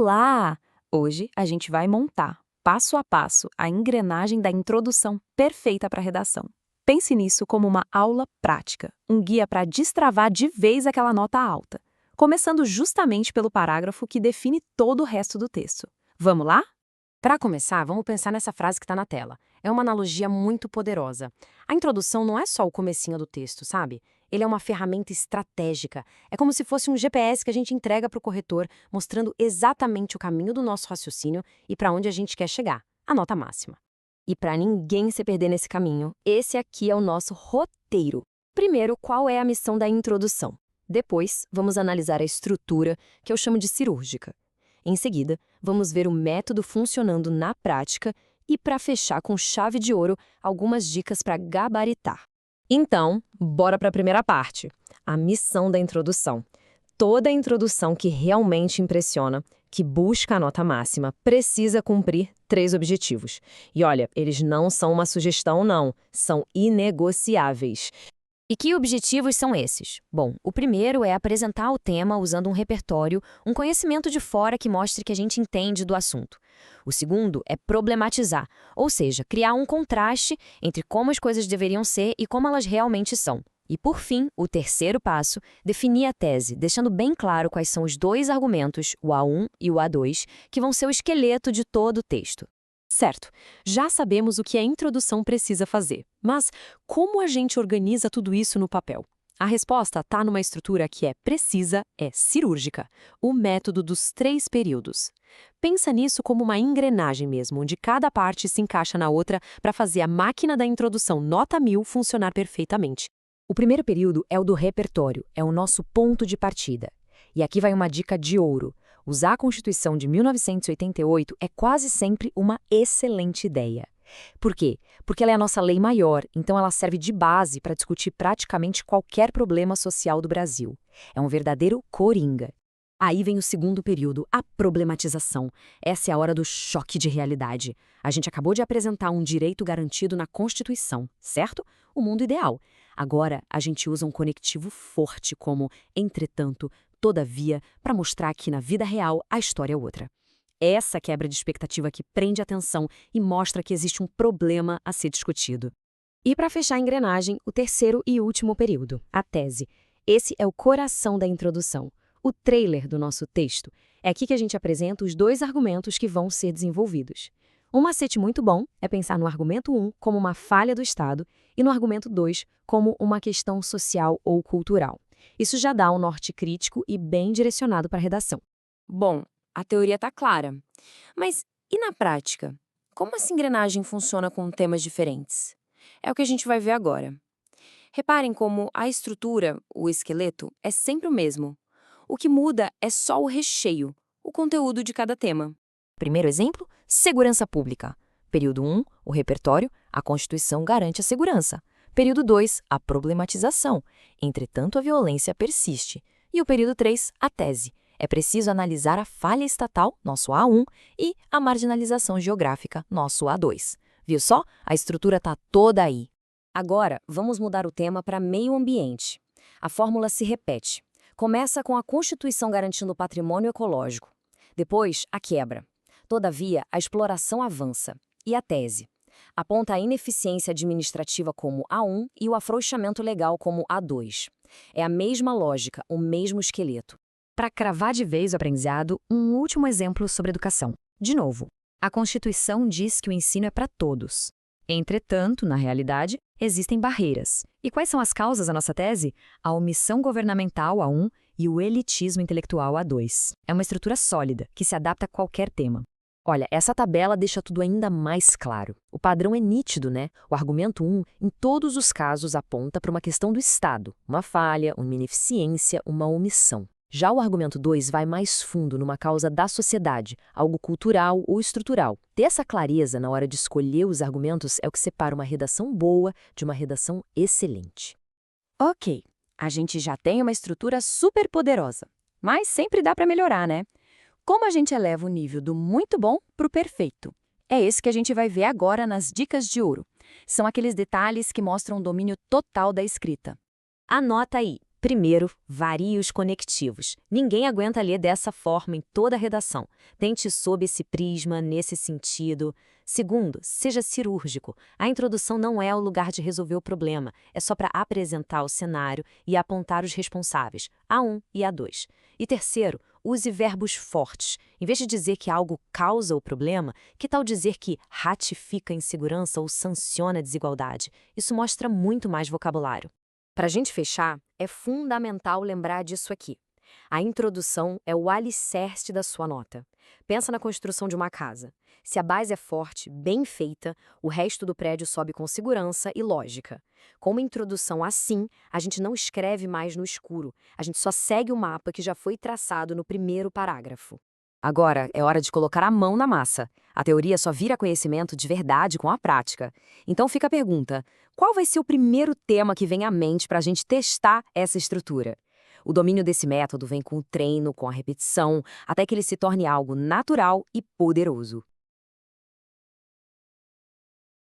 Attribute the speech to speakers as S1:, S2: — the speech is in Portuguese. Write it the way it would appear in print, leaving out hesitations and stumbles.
S1: Olá! Hoje a gente vai montar, passo a passo, a engrenagem da introdução perfeita para a redação. Pense nisso como uma aula prática, um guia para destravar de vez aquela nota alta, começando justamente pelo parágrafo que define todo o resto do texto. Vamos lá?
S2: Para começar, vamos pensar nessa frase que está na tela. É uma analogia muito poderosa. A introdução não é só o comecinho do texto, sabe? Ele é uma ferramenta estratégica. É como se fosse um GPS que a gente entrega para o corretor, mostrando exatamente o caminho do nosso raciocínio e para onde a gente quer chegar, a nota máxima. E para ninguém se perder nesse caminho, esse aqui é o nosso roteiro. Primeiro, qual é a missão da introdução? Depois, vamos analisar a estrutura, que eu chamo de cirúrgica. Em seguida, vamos ver o método funcionando na prática e, para fechar com chave de ouro, algumas dicas para gabaritar. Então, bora para a primeira parte, a missão da introdução. Toda introdução que realmente impressiona, que busca a nota máxima, precisa cumprir 3 objetivos. E olha, eles não são uma sugestão, não, são inegociáveis. E que objetivos são esses? Bom, o primeiro é apresentar o tema usando um repertório, um conhecimento de fora que mostre que a gente entende do assunto. O segundo é problematizar, ou seja, criar um contraste entre como as coisas deveriam ser e como elas realmente são. E, por fim, o terceiro passo, definir a tese, deixando bem claro quais são os 2 argumentos, o A1 e o A2, que vão ser o esqueleto de todo o texto.
S3: Certo, já sabemos o que a introdução precisa fazer, mas como a gente organiza tudo isso no papel? A resposta está numa estrutura que é precisa, é cirúrgica, o método dos 3 períodos. Pensa nisso como uma engrenagem mesmo, onde cada parte se encaixa na outra para fazer a máquina da introdução nota 1000 funcionar perfeitamente.
S2: O primeiro período é o do repertório, é o nosso ponto de partida. E aqui vai uma dica de ouro. Usar a Constituição de 1988 é quase sempre uma excelente ideia. Por quê? Porque ela é a nossa lei maior, então ela serve de base para discutir praticamente qualquer problema social do Brasil. É um verdadeiro coringa. Aí vem o segundo período, a problematização. Essa é a hora do choque de realidade. A gente acabou de apresentar um direito garantido na Constituição, certo? O mundo ideal. Agora, a gente usa um conectivo forte como, entretanto, todavia, para mostrar que na vida real a história é outra. Essa quebra de expectativa que prende a atenção e mostra que existe um problema a ser discutido. E para fechar a engrenagem, o terceiro e último período, a tese. Esse é o coração da introdução, o trailer do nosso texto. É aqui que a gente apresenta os 2 argumentos que vão ser desenvolvidos. Um macete muito bom é pensar no argumento 1 como uma falha do Estado e no argumento 2 como uma questão social ou cultural. Isso já dá um norte crítico e bem direcionado para a redação.
S1: Bom, a teoria está clara. Mas e na prática? Como essa engrenagem funciona com temas diferentes? É o que a gente vai ver agora. Reparem como a estrutura, o esqueleto, é sempre o mesmo. O que muda é só o recheio, o conteúdo de cada tema.
S2: Primeiro exemplo, segurança pública. Período 1, o repertório, a Constituição garante a segurança. Período 2, a problematização. Entretanto, a violência persiste. E o período 3, a tese. É preciso analisar a falha estatal, nosso A1, e a marginalização geográfica, nosso A2. Viu só? A estrutura está toda aí. Agora, vamos mudar o tema para meio ambiente. A fórmula se repete. Começa com a Constituição garantindo o patrimônio ecológico. Depois, a quebra. Todavia, a exploração avança. E a tese? Aponta a ineficiência administrativa como A1 e o afrouxamento legal como A2. É a mesma lógica, o mesmo esqueleto. Para cravar de vez o aprendizado, um último exemplo sobre educação. De novo, a Constituição diz que o ensino é para todos. Entretanto, na realidade, existem barreiras. E quais são as causas da nossa tese? A omissão governamental, A1, e o elitismo intelectual, A2. É uma estrutura sólida, que se adapta a qualquer tema. Olha, essa tabela deixa tudo ainda mais claro. O padrão é nítido, né? O argumento 1, em todos os casos, aponta para uma questão do Estado, uma falha, uma ineficiência, uma omissão. Já o argumento 2 vai mais fundo numa causa da sociedade, algo cultural ou estrutural. Ter essa clareza na hora de escolher os argumentos é o que separa uma redação boa de uma redação excelente.
S1: Ok, a gente já tem uma estrutura super poderosa, mas sempre dá para melhorar, né? Como a gente eleva o nível do muito bom para o perfeito? É esse que a gente vai ver agora nas dicas de ouro. São aqueles detalhes que mostram o domínio total da escrita. Anota aí.
S2: Primeiro, varie os conectivos. Ninguém aguenta ler dessa forma em toda a redação. Tente sob esse prisma, nesse sentido. Segundo, seja cirúrgico. A introdução não é o lugar de resolver o problema, é só para apresentar o cenário e apontar os responsáveis, A1 e A2. E terceiro, use verbos fortes. Em vez de dizer que algo causa o problema, que tal dizer que ratifica a insegurança ou sanciona a desigualdade? Isso mostra muito mais vocabulário.
S1: Para a gente fechar, é fundamental lembrar disso aqui. A introdução é o alicerce da sua nota. Pensa na construção de uma casa. Se a base é forte, bem feita, o resto do prédio sobe com segurança e lógica. Com uma introdução assim, a gente não escreve mais no escuro, a gente só segue o mapa que já foi traçado no primeiro parágrafo. Agora é hora de colocar a mão na massa. A teoria só vira conhecimento de verdade com a prática. Então fica a pergunta: qual vai ser o primeiro tema que vem à mente para a gente testar essa estrutura? O domínio desse método vem com o treino, com a repetição, até que ele se torne algo natural e poderoso.